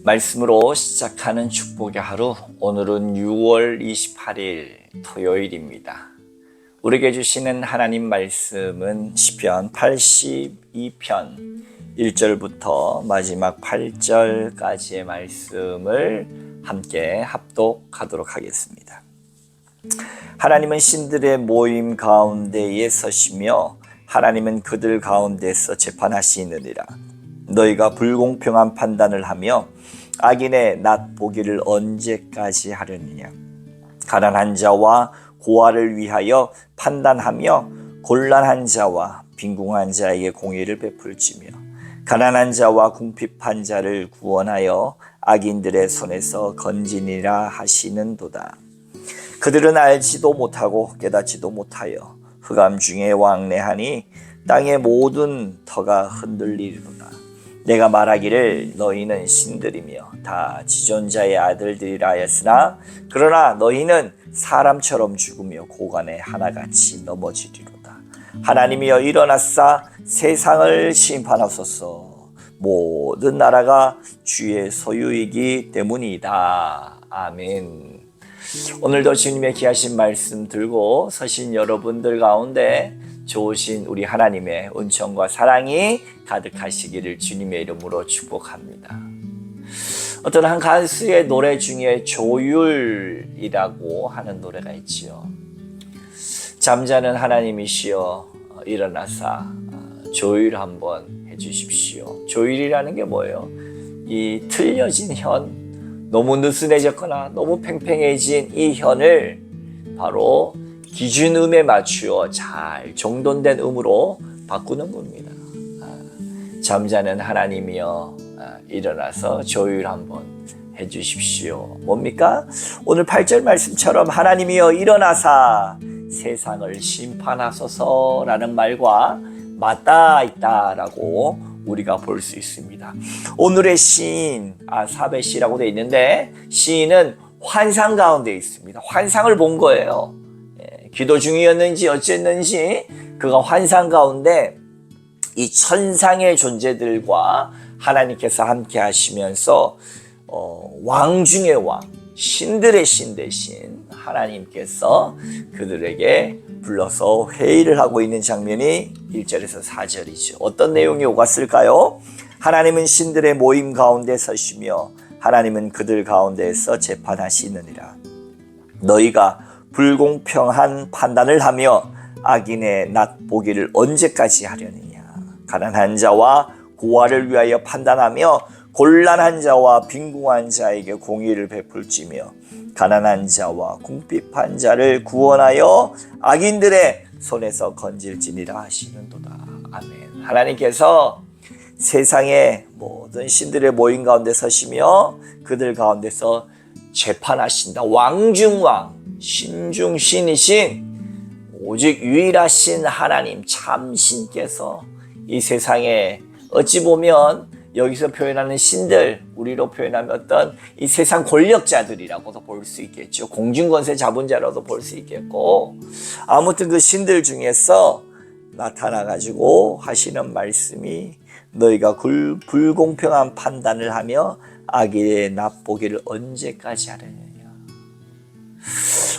말씀으로 시작하는 축복의 하루, 오늘은 6월 28일 토요일입니다. 우리에게 주시는 하나님 말씀은 시편 82편 1절부터 마지막 8절까지의 말씀을 함께 합독하도록 하겠습니다. 하나님은 신들의 모임 가운데에 서시며 하나님은 그들 가운데서 재판하시느니라. 너희가 불공평한 판단을 하며 악인의 낫 보기를 언제까지 하려느냐. 가난한 자와 고아를 위하여 판단하며 곤란한 자와 빈궁한 자에게 공의를 베풀지며 가난한 자와 궁핍한 자를 구원하여 악인들의 손에서 건지니라 하시는도다. 그들은 알지도 못하고 깨닫지도 못하여 흑암 중에 왕래하니 땅의 모든 터가 흔들리리로다. 내가 말하기를 너희는 신들이며 다 지존자의 아들들이라 하였으나 그러나 너희는 사람처럼 죽으며 고관에 하나같이 넘어지리로다. 하나님이여 일어나사 세상을 심판하소서. 모든 나라가 주의 소유이기 때문이다. 아멘. 오늘도 주님의 귀하신 말씀 들고 서신 여러분들 가운데 좋으신 우리 하나님의 은총과 사랑이 가득하시기를 주님의 이름으로 축복합니다. 어떤 한 가수의 노래 중에 조율이라고 하는 노래가 있지요. 잠자는 하나님이시여 일어나사 조율 한번 해주십시오. 조율이라는 게 뭐예요? 이 틀려진 현, 너무 느슨해졌거나 너무 팽팽해진 이 현을 바로 기준음에 맞추어 잘 정돈된 음으로 바꾸는 겁니다. 잠자는 하나님이여 일어나서 조율 한번 해주십시오. 뭡니까? 오늘 8절 말씀처럼 하나님이여 일어나사 세상을 심판하소서라는 말과 맞닿아 있다라고 우리가 볼 수 있습니다. 오늘의 시인 아삽의 시라고 되어 있는데 시인은 환상 가운데 있습니다. 환상을 본 거예요. 기도 중이었는지 어쨌는지 그가 환상 가운데 이 천상의 존재들과 하나님께서 함께 하시면서 왕 중의 왕, 신들의 신 대신 하나님께서 그들에게 불러서 회의를 하고 있는 장면이 1절에서 4절이죠. 어떤 내용이 오갔을까요? 하나님은 신들의 모임 가운데 서시며 하나님은 그들 가운데에서 재판하시느니라. 너희가 불공평한 판단을 하며 악인의 낫 보기를 언제까지 하려느냐. 가난한 자와 고아를 위하여 판단하며 곤란한 자와 빈궁한 자에게 공의를 베풀지며 가난한 자와 궁핍한 자를 구원하여 악인들의 손에서 건질지니라 하시는도다. 아멘. 하나님께서 세상의 모든 신들의 모임 가운데 서시며 그들 가운데서 재판하신다. 왕중왕, 신중신이신 오직 유일하신 하나님 참신께서 이 세상에 어찌 보면 여기서 표현하는 신들, 우리로 표현하면 어떤 이 세상 권력자들이라고도 볼 수 있겠죠. 공중권세 잡은 자라도 볼 수 있겠고, 아무튼 그 신들 중에서 나타나가지고 하시는 말씀이 너희가 불공평한 판단을 하며 악인의 낫 보기를 언제까지 하려느냐.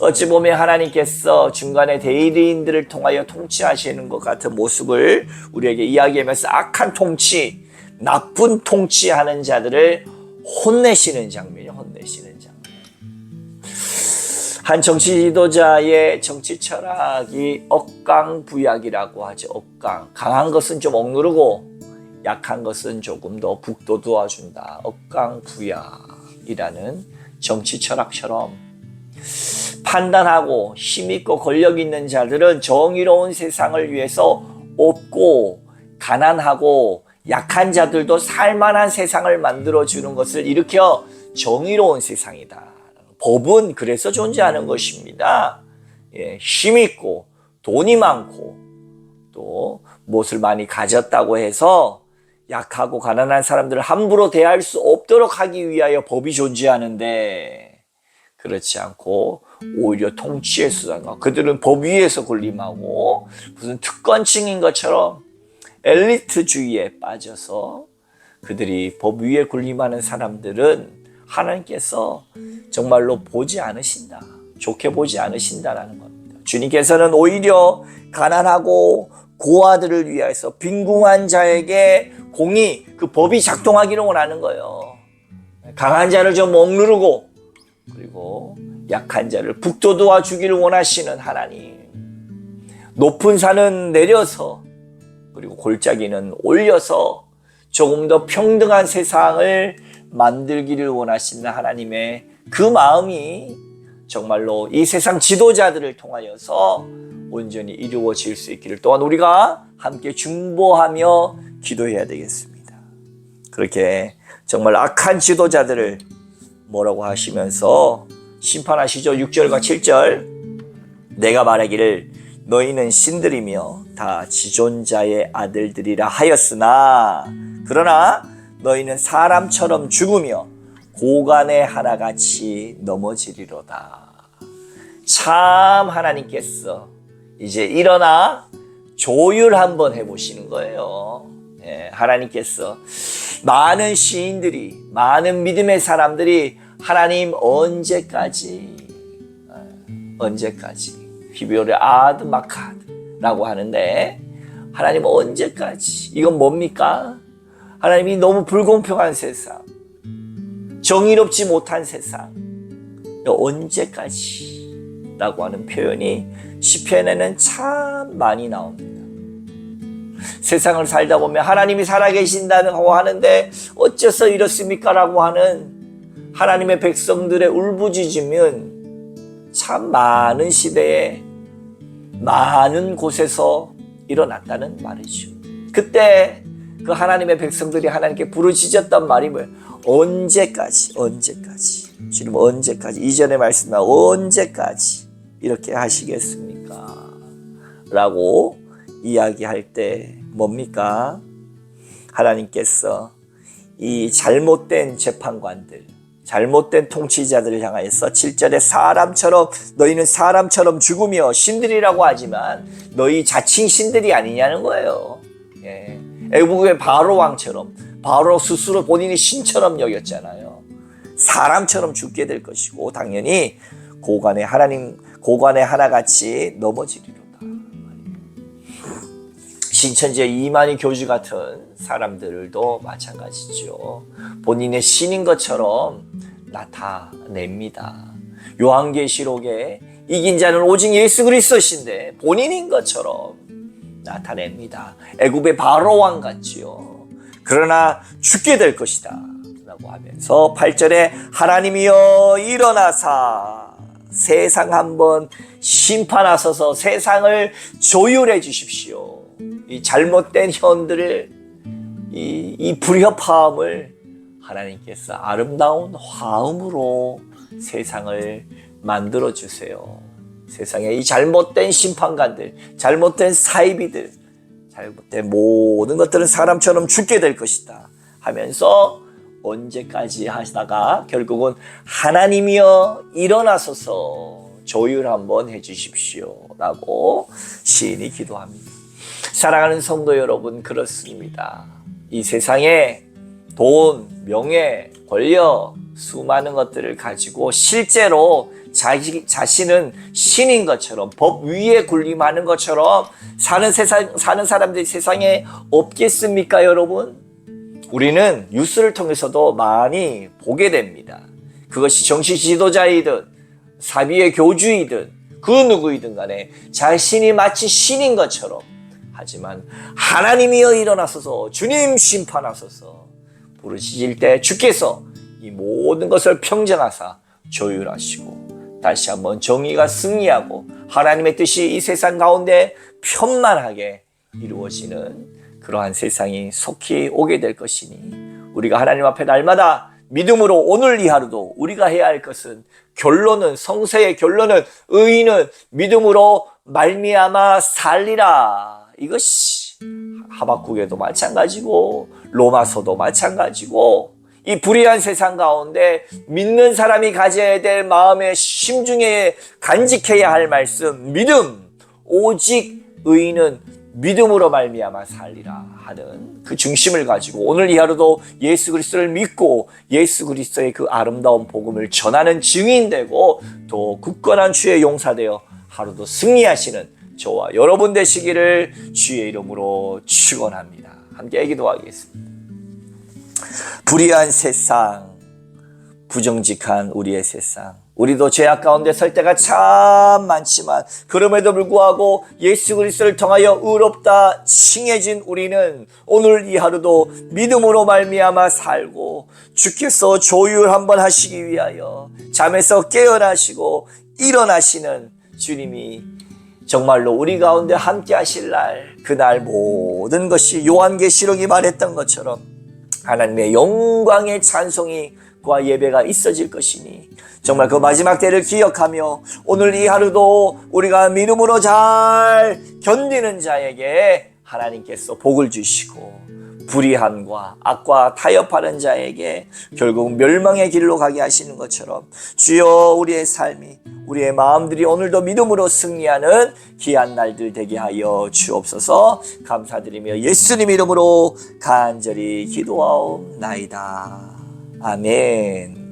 어찌 보면 하나님께서 중간에 대리인들을 통하여 통치하시는 것 같은 모습을 우리에게 이야기하면서 악한 통치, 나쁜 통치하는 자들을 혼내시는 장면이에요. 혼내시는 장면. 한 정치 지도자의 정치 철학이 억강부약이라고 하죠. 억강. 강한 것은 좀 억누르고 약한 것은 조금 더 북돋워준다. 억강부약이라는 정치 철학처럼 판단하고 힘있고 권력 있는 자들은 정의로운 세상을 위해서 없고 가난하고 약한 자들도 살만한 세상을 만들어주는 것을 일으켜 정의로운 세상이다. 법은 그래서 존재하는 것입니다. 힘있고 돈이 많고 또 무엇을 많이 가졌다고 해서 약하고 가난한 사람들을 함부로 대할 수 없도록 하기 위하여 법이 존재하는데 그렇지 않고 오히려 통치의 수단과 그들은 법 위에서 군림하고 무슨 특권층인 것처럼 엘리트주의에 빠져서 그들이 법 위에 군림하는 사람들은 하나님께서 정말로 보지 않으신다, 좋게 보지 않으신다라는 겁니다. 주님께서는 오히려 가난하고 고아들을 위해서 빈궁한 자에게 공의, 그 법이 작동하기를 원하는 거예요. 강한 자를 좀 억누르고 그리고 약한 자를 북돋워 주기를 원하시는 하나님. 높은 산은 내려서 그리고 골짜기는 올려서 조금 더 평등한 세상을 만들기를 원하시는 하나님의 그 마음이 정말로 이 세상 지도자들을 통하여서 온전히 이루어질 수 있기를 또한 우리가 함께 중보하며 기도해야 되겠습니다. 그렇게 정말 악한 지도자들을 뭐라고 하시면서 심판하시죠. 6절과 7절. 내가 말하기를 너희는 신들이며 다 지존자의 아들들이라 하였으나 그러나 너희는 사람처럼 죽으며 고간의 하나같이 넘어지리로다. 참 하나님께서 이제 일어나 조율 한번 해보시는 거예요. 하나님께서 많은 시인들이, 많은 믿음의 사람들이 하나님 언제까지 히브리어로 아드마카드라고 하는데 하나님 언제까지, 이건 뭡니까? 하나님이 너무 불공평한 세상, 정의롭지 못한 세상, 언제까지 라고 하는 표현이 시편에는 참 많이 나옵니다. 세상을 살다 보면 하나님이 살아계신다고 하는데 어째서 이렇습니까? 라고 하는 하나님의 백성들의 울부짖음은 참 많은 시대에 많은 곳에서 일어났다는 말이죠. 그때 그 하나님의 백성들이 하나님께 부르짖었단 말이 뭐예요? 언제까지? 주님 언제까지? 이전에 말씀나 언제까지 이렇게 하시겠습니까? 라고 이야기할 때 뭡니까? 하나님께서 이 잘못된 재판관들, 잘못된 통치자들을 향하여서 7절에 너희는 사람처럼 죽으며 신들이라고 하지만 너희 자칭 신들이 아니냐는 거예요. 애국의 바로 왕처럼, 바로 스스로 본인이 신처럼 여겼잖아요. 사람처럼 죽게 될 것이고 당연히 고관의 하나같이 넘어지리로다. 신천지의 이만희 교주 같은 사람들도 마찬가지죠. 본인의 신인 것처럼 나타냅니다. 요한계시록에 이긴 자는 오직 예수 그리스도신데 본인인 것처럼 나타냅니다. 애굽의 바로 왕 같지요. 그러나 죽게 될 것이다 라고 하면서 8절에 하나님이여 일어나사 세상 한번 심판하소서, 세상을 조율해 주십시오. 이 잘못된 현들을, 이 불협화음을 하나님께서 아름다운 화음으로 세상을 만들어 주세요. 세상에 이 잘못된 심판관들, 잘못된 사이비들, 잘못된 모든 것들은 사람처럼 죽게 될 것이다 하면서 언제까지 하다가 결국은 하나님이여 일어나소서 조율 한번 해주십시오 라고 시인이 기도합니다. 사랑하는 성도 여러분, 그렇습니다. 이 세상에 돈, 명예, 권력, 수많은 것들을 가지고 실제로 자신은 신인 것처럼 법 위에 군림하는 것처럼 사는 사람들이 세상에 없겠습니까, 여러분? 우리는 뉴스를 통해서도 많이 보게 됩니다. 그것이 정치 지도자이든 사비의 교주이든 그 누구이든 간에 자신이 마치 신인 것처럼, 하지만 하나님이여 일어나소서, 주님 심판하소서 부르짖을 때 주께서 이 모든 것을 평정하사 조율하시고 다시 한번 정의가 승리하고 하나님의 뜻이 이 세상 가운데 편만하게 이루어지는 그러한 세상이 속히 오게 될 것이니 우리가 하나님 앞에 날마다 믿음으로 오늘 이 하루도 우리가 해야 할 것은, 결론은, 성서의 결론은 의인은 믿음으로 말미암아 살리라. 이것이 하박국에도 마찬가지고 로마서도 마찬가지고 이 불의한 세상 가운데 믿는 사람이 가져야 될 마음의 심중에 간직해야 할 말씀, 믿음. 오직 의인은 믿음으로 말미암아 살리라 하는 그 중심을 가지고 오늘 이 하루도 예수 그리스도를 믿고 예수 그리스도의 그 아름다운 복음을 전하는 증인되고 또 굳건한 주의 용사되어 하루도 승리하시는 저와 여러분 되시기를 주의 이름으로 축원합니다. 함께 기도하겠습니다. 불의한 세상, 부정직한 우리의 세상, 우리도 죄악 가운데 설 때가 참 많지만 그럼에도 불구하고 예수 그리스도를 통하여 의롭다 칭해진 우리는 오늘 이 하루도 믿음으로 말미암아 살고 주께서 조율 한번 하시기 위하여 잠에서 깨어나시고 일어나시는 주님이 정말로 우리 가운데 함께 하실 날, 그날 모든 것이 요한계시록이 말했던 것처럼 하나님의 영광의 찬송이 과 예배가 있어질 것이니 정말 그 마지막 때를 기억하며 오늘 이 하루도 우리가 믿음으로 잘 견디는 자에게 하나님께서 복을 주시고 불의함과 악과 타협하는 자에게 결국 멸망의 길로 가게 하시는 것처럼 주여 우리의 삶이 우리의 마음들이 오늘도 믿음으로 승리하는 귀한 날들 되게 하여 주옵소서. 감사드리며 예수님 이름으로 간절히 기도하옵나이다. 아멘.